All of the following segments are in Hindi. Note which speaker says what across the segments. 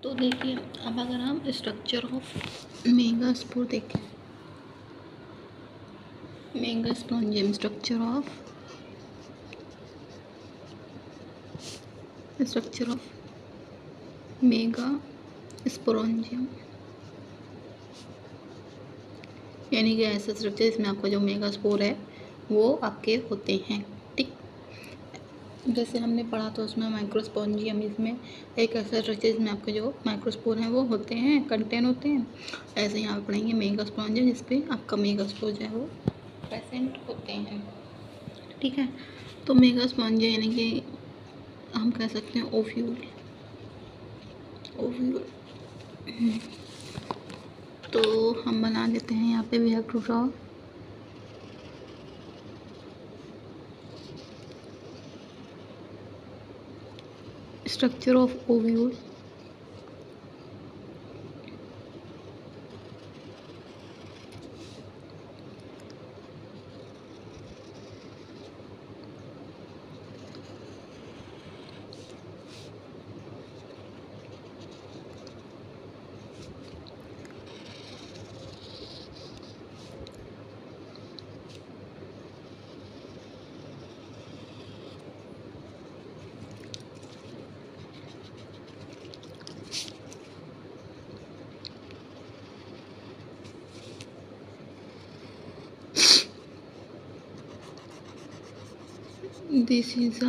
Speaker 1: तो देखिए, अब अगर हम स्ट्रक्चर ऑफ मेगास्पोर देखें, मेगास्पोरेंजियम, स्ट्रक्चर ऑफ मेगास्पोरेंजियम, यानी कि ऐसा स्ट्रक्चर इसमें आपका जो मेगास्पोर है वो आपके होते हैं। ठीक, जैसे हमने पढ़ा था उसमें माइक्रोस्पोरेंजियम, इसमें एक ऐसा स्ट्रक्चर जिसमें आपके जो माइक्रोस्पोर हैं वो होते हैं, कंटेन होते हैं। ऐसे यहाँ पे पढ़ेंगे मेगास्पोरेंजियम, जिसपे आपका मेगास्पोर जो है वो प्रेजेंट होते हैं। ठीक है, तो मेगास्पोरेंजियम यानी कि हम कह सकते हैं ओव्यूल। तो हम बना लेते हैं, यहाँ पे we have to draw structure of ovule. This is a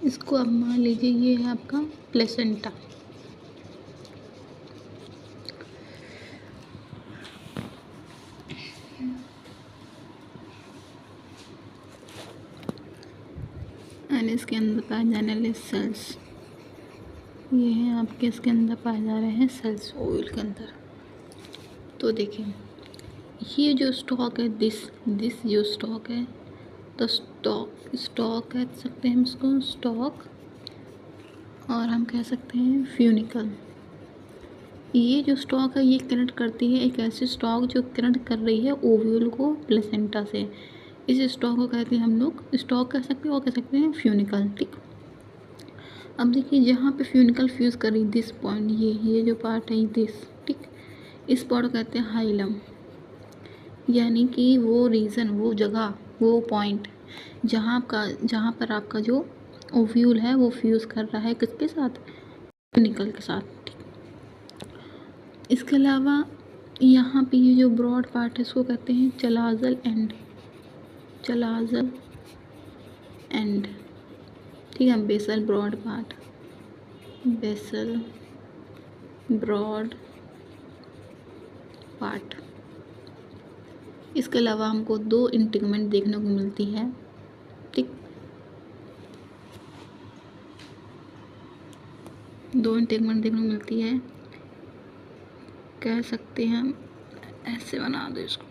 Speaker 1: इसको अब मान लीजिए ये है आपका प्लेसेंटा। एंड इसके अंदर पाए जाने वाले सेल्स ये हैं आपके, इसके अंदर पाए जा रहे हैं सेल्स ऑयल के अंदर। तो देखिए, ये जो स्टॉक है, दिस जो स्टॉक है, तो स्टॉक कह सकते हैं हम इसको, स्टॉक, और हम कह सकते हैं फ्यूनिकल। ये जो स्टॉक है ये कनेक्ट करती है, एक ऐसी स्टॉक जो कनेक्ट कर रही है ओव्यूल को प्लेसेंटा से। इस स्टॉक को कहते हैं हम लोग, स्टॉक कह सकते हैं और कह सकते हैं फ्यूनिकल। ठीक, अब देखिए जहाँ पे फ्यूनिकल फ्यूज़ कर रही, दिस पॉइंट, ये जो पार्ट है दिस, ठीक, इस पार्ट को कहते हैं हाइलम, यानी कि वो रीज़न, वो जगह, वो पॉइंट जहाँ पर आपका जो ओव्यूल है वो फ्यूज़ कर रहा है किसके साथ, फ्यूनिकल के साथ। ठीक, इसके अलावा यहाँ पे ये जो ब्रॉड पार्ट है इसको कहते हैं चलाजल एंड, ठीक है, basal broad part, basal broad part. इसके अलावा हमको दो इंटीग्मेंट देखने को मिलती है। ठीक, दो इंटीग्मेंट देखने को मिलती है, कह सकते हैं हम, ऐसे बना दो इसको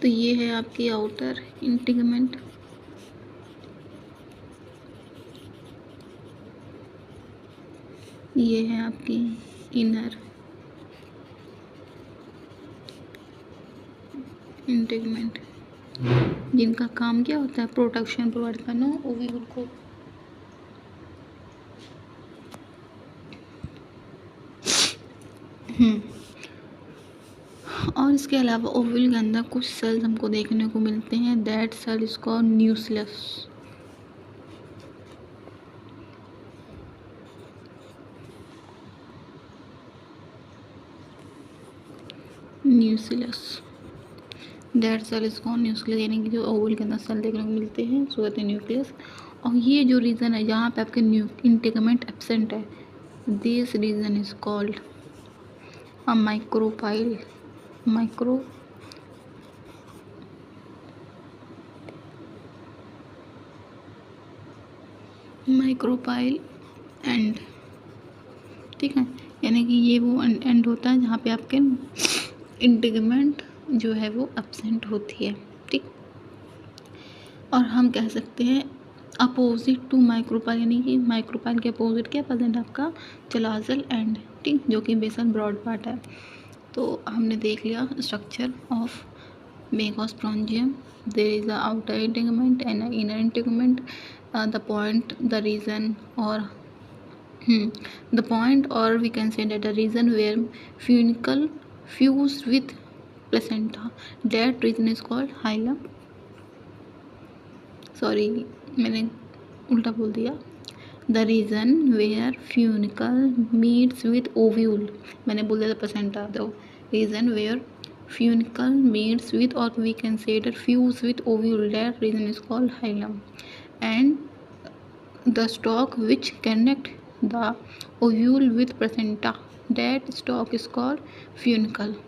Speaker 1: तो ये है आपकी आउटर इंटीग्मेंट, ये है आपकी इनर इंटीग्मेंट, जिनका काम क्या होता है, प्रोटेक्शन प्रोवाइड करना ओव्यूल को। और इसके अलावा ओव्यूल के अंदर कुछ सेल्स हमको देखने को मिलते हैं, that cell is called nucleus. That cell is called nucleus, यानी कि जो ओव्यूल के अंदर सेल देखने को मिलते हैं सो कहते हैं न्यूक्लियस। और ये जो रीजन है जहाँ पे आपके इंटीग्मेंट एब्सेंट है, this region is called a micropyle, micropyle end. ठीक है, यानी कि ये वो एंड होता है जहाँ पे आपके इंटीग्मेंट जो है वो एब्सेंट होती है। ठीक, और हम कह सकते हैं अपोजिट टू माइक्रोपाइल, यानी कि माइक्रोपाइल के अपोजिट क्या प्रेजेंट आपका चलाजल एंड, ठीक, जो कि बेसल ब्रॉड पार्ट है। तो हमने देख लिया structure of Megastrontium. There is a outer integument and an inner integument. The point, the region, or the point, or we can say that the region where funicle fuse with placenta, that region is called hilum. Sorry, मैंने उल्टा बोल दिया. The region where funicle meets with ovule, मैंने बोल दिया था placenta. The region where funicle meets with, or we can say that fuse with ovule, that region is called hilum. And the stalk which connect the ovule with placenta, that stalk is called funicle.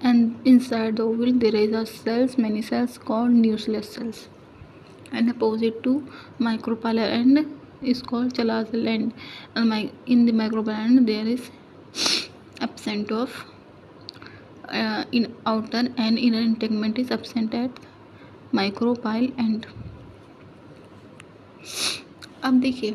Speaker 1: And inside the ovule there is a cells, many cells called nucleus cells. And opposite to micropyle end is called chalazal end. And in the micropyle end there is absent of in outer and inner integument is absent at micropyle end. अब देखिए